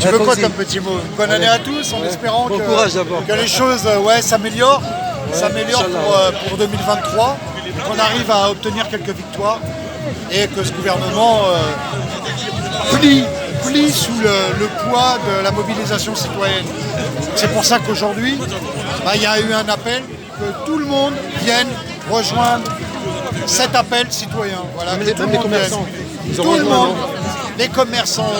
Tu veux quoi comme petit mot? Bonne année à tous, en espérant Bon courage d'abord. que les choses s'améliorent. S'améliorent pour 2023, qu'on arrive à obtenir quelques victoires et que ce gouvernement plie sous le poids de la mobilisation citoyenne. C'est pour ça qu'aujourd'hui, il y a eu un appel que tout le monde vienne rejoindre cet appel citoyen. Voilà, Même les commerçants. Ils ont tout le rejoint, monde, non les commerçants,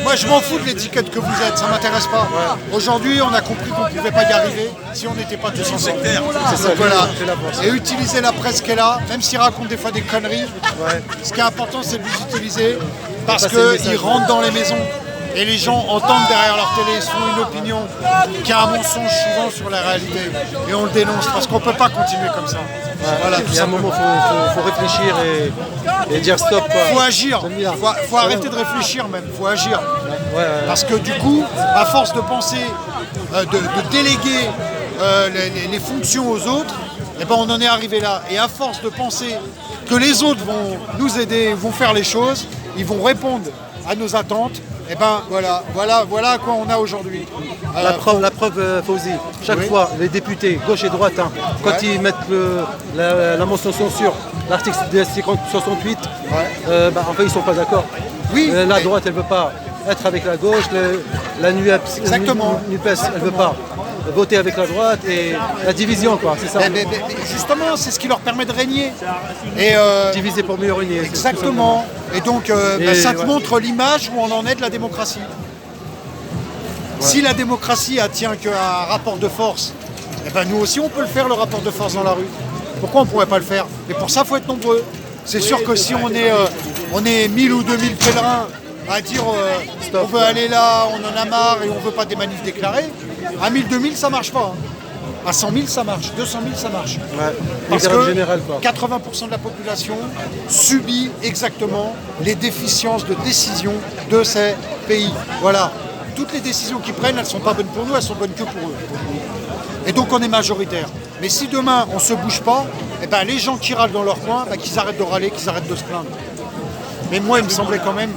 moi je m'en fous de l'étiquette que vous êtes, ça m'intéresse pas. Aujourd'hui, on a compris qu'on ne pouvait pas y arriver si on n'était pas tous ensemble. C'est ça, Voilà. c'est la force. Et utiliser la presse qu'elle a, même s'ils racontent des fois des conneries, ce qui est important c'est de les utiliser parce passer le qu'ils message. rentrent dans les maisons. Et les gens entendent derrière leur télé, se font une opinion qui a un mensonge souvent sur la réalité. Et on le dénonce parce qu'on ne peut pas continuer comme ça. Voilà, tout Il y a un moment, il faut réfléchir et dire stop. faut agir, J'aime bien. faut arrêter de réfléchir même, faut agir. Ouais. Parce que du coup, à force de penser, de déléguer les fonctions aux autres, eh ben on en est arrivé là. Et à force de penser que les autres vont nous aider, vont faire les choses, ils vont répondre à nos attentes, et ben voilà à quoi on a aujourd'hui. La preuve, Fauzi, chaque fois, les députés, gauche et droite, quand ils mettent la mention censure, l'article 68, en fait, ils ne sont pas d'accord. Oui, La droite, elle ne veut pas être avec la gauche, la Exactement. NUPES, elle ne veut pas voter avec la droite, et la division, quoi, c'est ça. mais justement, c'est ce qui leur permet de régner. Et, Diviser pour mieux régner. exactement. Et donc, ça te montre l'image où on en est de la démocratie. Si la démocratie tient qu'un rapport de force, eh ben nous aussi on peut le faire, le rapport de force dans la rue. Pourquoi on ne pourrait pas le faire? Mais pour ça, il faut être nombreux. C'est sûr que si on est 1000 ou 2000 pèlerins à dire on veut aller là, on en a marre et on ne veut pas des manifs déclarés, à 1000, 2000 ça ne marche pas. À 100 000 ça marche, 200 000 ça marche. Parce que général, quoi. 80% de la population subit exactement les déficiences de décision de ces pays. Voilà. Toutes les décisions qu'ils prennent, elles ne sont pas bonnes pour nous, elles sont bonnes que pour eux. Et donc on est majoritaire. Mais si demain on ne se bouge pas, eh ben, les gens qui râlent dans leur coin, qu'ils arrêtent de râler, qu'ils arrêtent de se plaindre. Mais moi il me semblait quand même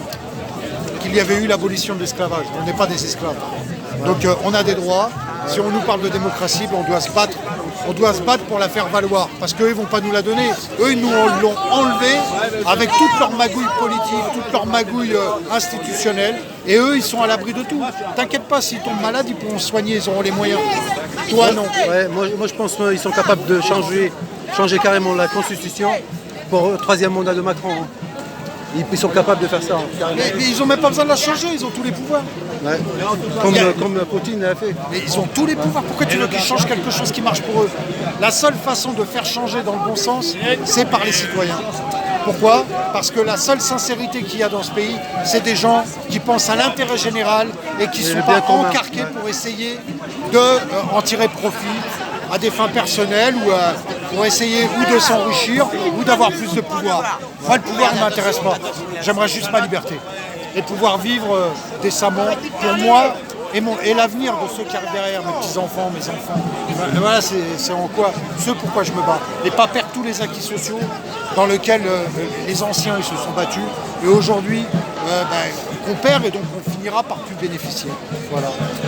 qu'il y avait eu l'abolition de l'esclavage. On n'est pas des esclaves. Donc on a des droits. Si on nous parle de démocratie, ben, on doit se battre. On doit se battre pour la faire valoir. Parce qu'eux, ils ne vont pas nous la donner. Eux, ils nous l'ont enlevée avec toute leur magouille politique, toute leur magouille institutionnelle. Et eux, ils sont à l'abri de tout. T'inquiète pas, s'ils tombent malades, ils pourront se soigner, ils auront les moyens. Toi, non. Ouais, moi, je pense qu'ils sont capables de changer carrément la Constitution pour le 3e mandat de Macron. Ils sont capables de faire ça. Carrément. Mais ils n'ont même pas besoin de la changer, ils ont tous les pouvoirs. Ouais. Comme Poutine l'a fait. Mais ils ont tous les pouvoirs. Pourquoi tu veux qu'ils changent quelque chose qui marche pour eux? La seule façon de faire changer dans le bon sens, c'est par les citoyens. Pourquoi? Parce que la seule sincérité qu'il y a dans ce pays, c'est des gens qui pensent à l'intérêt général et qui ne sont pas encarqués pour essayer d'en tirer profit à des fins personnelles ou pour essayer ou de s'enrichir ou d'avoir plus de pouvoir. Moi, le pouvoir ne m'intéresse pas. J'aimerais juste ma liberté et pouvoir vivre décemment pour moi et l'avenir de ceux qui arrivent derrière, mes petits-enfants, mes enfants. Et voilà, c'est en quoi, ce pourquoi je me bats. Et pas perdre tous les acquis sociaux dans lesquels les anciens ils se sont battus. Et aujourd'hui, on perd et donc on finira par plus bénéficier. Voilà.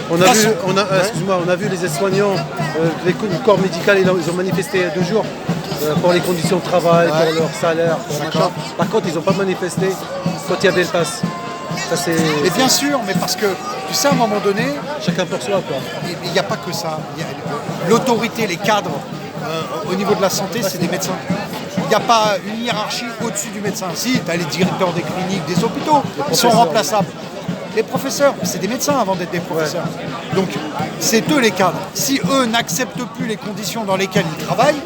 On a vu les aides-soignants, le corps médical, ils ont manifesté 2 jours pour les conditions de travail, pour leur salaire. Pour machin. Par contre, ils n'ont pas manifesté quand il y avait le pass. Et bien sûr, mais parce que, tu sais, à un moment donné, chacun pour soi, quoi. Il n'y a pas que ça. L'autorité, les cadres, au niveau de la santé, c'est des médecins. Il n'y a pas une hiérarchie au-dessus du médecin. Si, tu as les directeurs des cliniques, des hôpitaux, ils sont remplaçables. Les professeurs, c'est des médecins avant d'être des professeurs. Donc, c'est eux les cadres. Si eux n'acceptent plus les conditions dans lesquelles ils travaillent,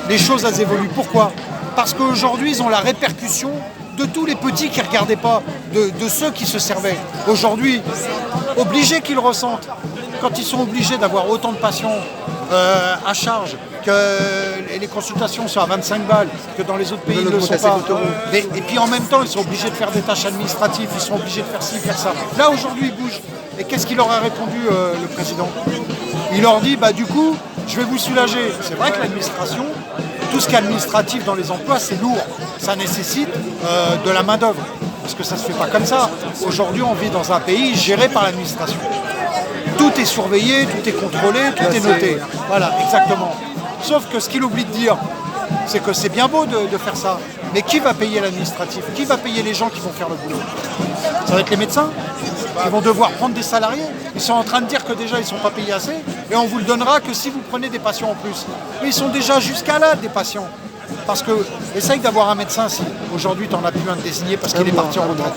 les choses elles évoluent. Pourquoi? Parce qu'aujourd'hui, ils ont la répercussion de tous les petits qui ne regardaient pas, de ceux qui se servaient. Aujourd'hui, obligés qu'ils le ressentent. Quand ils sont obligés d'avoir autant de patients à charge, que les consultations sont à 25 balles, que dans les autres pays, ils ne le sont pas. Et puis en même temps, ils sont obligés de faire des tâches administratives, ils sont obligés de faire ci, faire ça. Là, aujourd'hui, ils bougent. Et qu'est-ce qu'il leur a répondu, le président? Il leur dit, du coup, je vais vous soulager. C'est vrai que l'administration, tout ce qui est administratif dans les emplois, c'est lourd. Ça nécessite de la main-d'œuvre. parce que ça ne se fait pas comme ça. Aujourd'hui, on vit dans un pays géré par l'administration. Tout est surveillé, tout est contrôlé, tout est noté. Voilà, exactement. Sauf que ce qu'il oublie de dire, c'est que c'est bien beau de faire ça, mais qui va payer l'administratif? Qui va payer les gens qui vont faire le boulot? Ça va être les médecins qui vont devoir prendre des salariés. Ils sont en train de dire que déjà ils ne sont pas payés assez et on vous le donnera que si vous prenez des patients en plus. Mais ils sont déjà jusqu'à là des patients. Parce que, essaye d'avoir un médecin si aujourd'hui tu n'en as plus un de désigné parce qu'il est parti en retraite.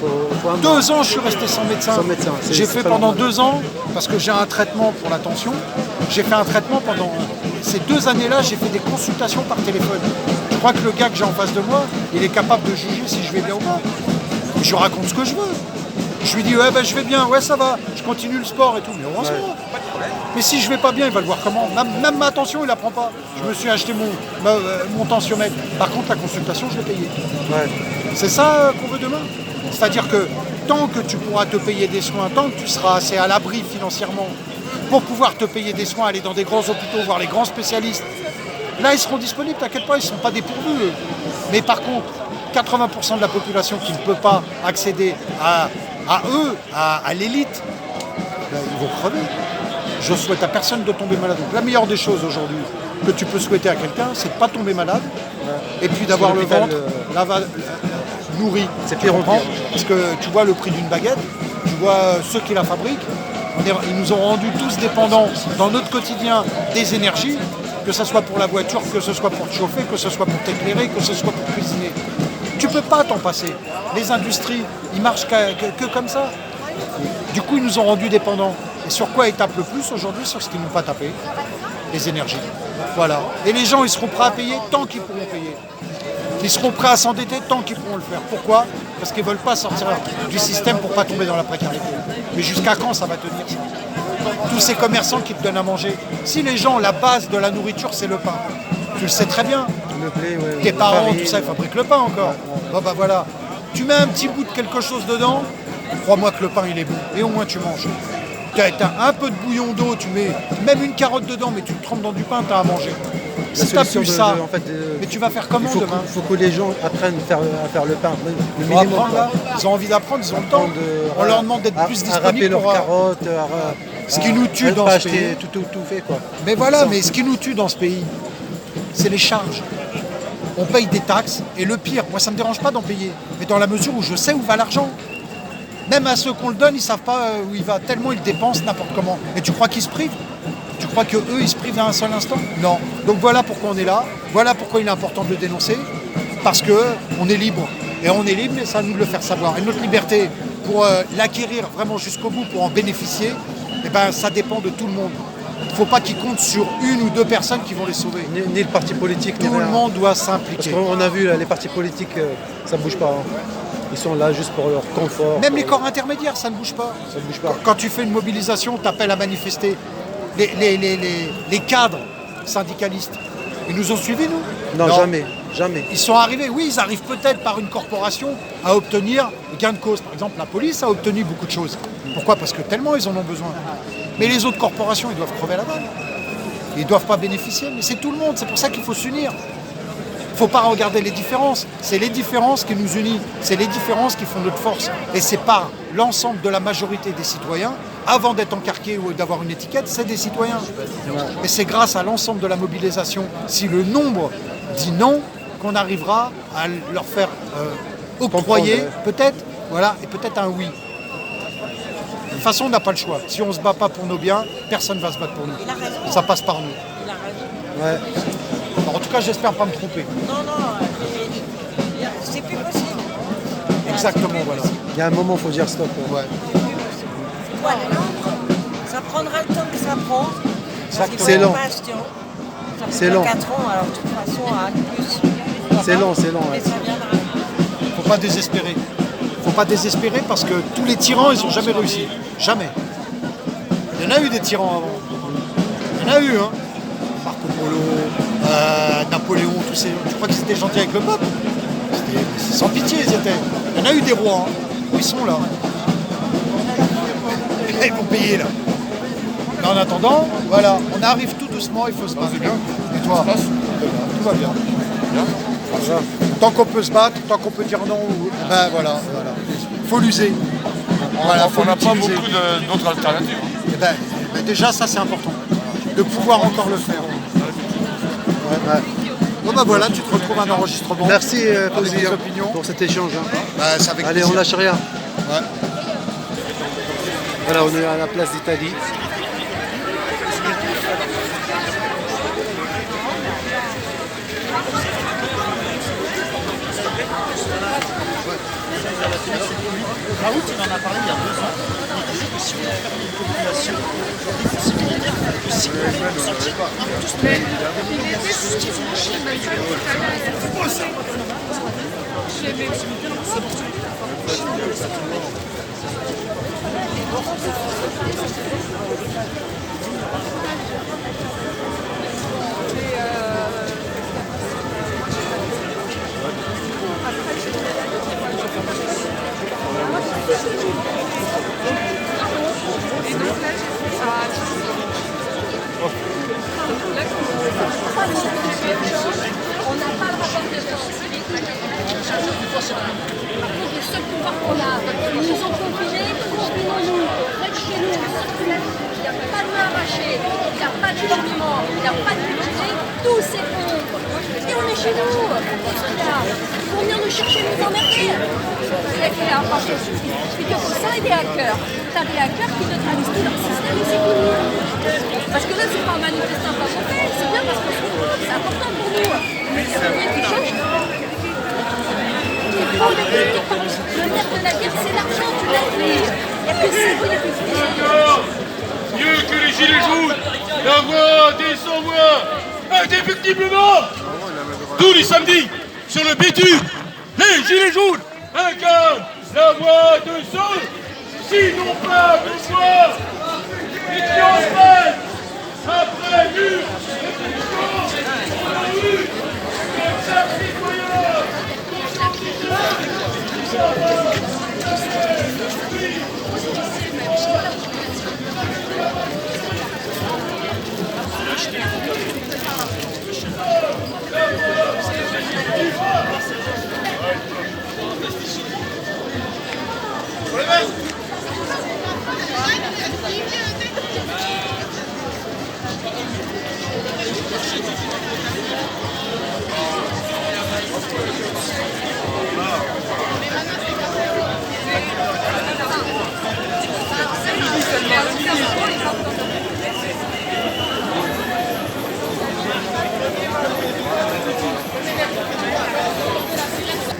2 ans je suis resté sans médecin. J'ai fait pendant 2 ans, parce que j'ai un traitement pour la tension, j'ai fait un traitement pendant ces 2 années-là, j'ai fait des consultations par téléphone. Je crois que le gars que j'ai en face de moi, il est capable de juger si je vais bien ou pas. Et je raconte ce que je veux. Je lui dis ouais ben je vais bien, ouais ça va, je continue le sport et tout, mais heureusement. Mais si je vais pas bien, il va le voir comment? Même ma tension, il la prend pas. Je me suis acheté mon tensiomètre. Par contre, la consultation, je l'ai payée. Ouais. C'est ça qu'on veut demain. C'est-à-dire que tant que tu pourras te payer des soins, tant que tu seras assez à l'abri financièrement pour pouvoir te payer des soins, aller dans des grands hôpitaux, voir les grands spécialistes, là, ils seront disponibles, t'inquiète pas, ils ne sont pas dépourvus, eux. Mais par contre, 80% de la population qui ne peut pas accéder à eux, à l'élite, ben, ils vont crever. Je souhaite à personne de tomber malade. Donc la meilleure des choses aujourd'hui que tu peux souhaiter à quelqu'un, c'est de ne pas tomber malade et puis d'avoir le ventre nourri. C'est pire en pire. Parce que tu vois le prix d'une baguette, tu vois ceux qui la fabriquent, ils nous ont rendus tous dépendants dans notre quotidien des énergies, que ce soit pour la voiture, que ce soit pour te chauffer, que ce soit pour t'éclairer, que ce soit pour cuisiner. Tu ne peux pas t'en passer. Les industries, ils marchent que comme ça. Du coup, ils nous ont rendus dépendants. Et sur quoi ils tapent le plus aujourd'hui? Sur ce qu'ils n'ont pas tapé, les énergies. Voilà. Et les gens, ils seront prêts à payer tant qu'ils pourront payer. Ils seront prêts à s'endetter tant qu'ils pourront le faire. Pourquoi? Parce qu'ils ne veulent pas sortir du système pour ne pas tomber dans la précarité. Mais jusqu'à quand ça va tenir ça? Tous ces commerçants qui te donnent à manger. Si les gens, la base de la nourriture, c'est le pain. Tu le sais très bien. Le blé, ouais, tes parents, tout ça, ils fabriquent le pain encore. Bon bah voilà. Tu mets un petit bout de quelque chose dedans, crois-moi que le pain il est bon. Et au moins tu manges. Tu as un peu de bouillon d'eau, tu mets même une carotte dedans, mais tu le trempes dans du pain, tu as à manger. Si tu n'as plus ça, mais tu vas faire comment demain? Il faut que les gens apprennent à faire le pain. Le minimum, apprendre, là, ils ont envie d'apprendre, ils ont le temps. On leur demande d'être plus disponibles pour leurs carottes, ce qui nous tue dans ce pays. Tout fait, quoi. Mais voilà, mais ce qui nous tue dans ce pays, c'est les charges. On paye des taxes, et le pire, moi ça ne me dérange pas d'en payer, mais dans la mesure où je sais où va l'argent. Même à ceux qu'on le donne, ils ne savent pas où il va, tellement ils dépensent n'importe comment. Et tu crois qu'ils se privent? Tu crois qu'eux, ils se privent à un seul instant? Non. Donc voilà pourquoi on est là, voilà pourquoi il est important de le dénoncer, parce qu'on est libre. Et on est libre, et ça à nous de le faire savoir. Et notre liberté, pour l'acquérir vraiment jusqu'au bout, pour en bénéficier, eh ben, ça dépend de tout le monde. Il ne faut pas qu'ils comptent sur 1 ou 2 personnes qui vont les sauver. Ni le parti politique, tout le monde doit s'impliquer. Parce qu'on a vu, là, les partis politiques, ça ne bouge pas. Hein. Ils sont là juste pour leur confort. Même les corps intermédiaires, ça ne bouge pas. Ça ne bouge pas. Quand tu fais une mobilisation, tu appelles à manifester. Les cadres syndicalistes, ils nous ont suivis, nous? Non, jamais. Ils sont arrivés, oui, ils arrivent peut-être par une corporation à obtenir gain de cause. Par exemple, la police a obtenu beaucoup de choses. Pourquoi? Parce que tellement ils en ont besoin. Mais les autres corporations, ils doivent crever la dalle. Ils ne doivent pas bénéficier, mais c'est tout le monde. C'est pour ça qu'il faut s'unir. Il ne faut pas regarder les différences. C'est les différences qui nous unissent. C'est les différences qui font notre force. Et c'est par l'ensemble de la majorité des citoyens, avant d'être encarqués ou d'avoir une étiquette, c'est des citoyens. Et c'est grâce à l'ensemble de la mobilisation, si le nombre dit non, qu'on arrivera à leur faire octroyer, peut-être, voilà, et peut-être un oui. De toute façon, on n'a pas le choix. Si on ne se bat pas pour nos biens, personne ne va se battre pour nous. Ça passe par nous. Il a raison. Ouais. Alors, en tout cas, j'espère pas me tromper. Non, c'est plus possible. Exactement, voilà. Il y a un moment, il faut dire stop. Ouais. Voilà. Ça prendra le temps que ça prend. C'est lent. C'est lent. 4 ans, alors de toute façon, à plus. C'est lent. Mais ça viendra. Faut pas désespérer. Faut pas désespérer parce que tous les tyrans, ils n'ont jamais réussi. Jamais. Il y en a eu des tyrans avant. Il y en a eu, hein. Marco Polo, Napoléon, tous ces. Tu crois qu'ils étaient gentils avec le peuple? C'était sans pitié, ils étaient. Il y en a eu des rois, hein. Ils sont là. Et là, ils vont payer, là. Mais en attendant, voilà, on arrive tout doucement, il faut se battre. Et toi? Tout va bien. Tant qu'on peut se battre, tant qu'on peut dire non, ben voilà. faut l'user. Voilà, faut on n'a pas l'utiliser. beaucoup d'autres alternatives. Eh ben, déjà, ça c'est important, de pouvoir encore le faire. Bon bah voilà, tu te retrouves un enregistrement. Merci avec Fawzi, des hein, opinions. pour cet échange. Hein. Bah, c'est avec Allez, plaisir. on lâche rien. Ouais. Voilà, on est à la place d'Italie. Raoult, il en a parlé il y a 2 ans. Il disait que si on veut faire une population des possibilités, que si on veut ressentir un peu tous On n'a pas le rapport de force. Par contre, les seuls pouvoirs qu'on a, ils nous ont confinés, confinons-nous, faites chez nous, il n'y a pas de main arrachée, il n'y a pas d'éloignement, il n'y a pas de budget, tout s'effondre. Et on est chez nous. Ils vont venir nous chercher, nous emmerder. Et que pour ça, il y a des hackers. T'as des hackers qui neutralisent tout leur système et c'est fini. Parce que là, c'est pas un manifestant pas fait, c'est bien parce que c'est important pour nous. Mais il y a rien qui change. Le nerf de la guerre, c'est l'argent, tu l'as dit. Il n'y a que ça, il n'y a plus de Mieux que les gilets jaunes, la voix des sans-voix, indéfectiblement, tous les samedis, sur le bitume, les gilets jaunes incarnent la voix de ceux qui n'ont pas de voix et qui en prennent après mur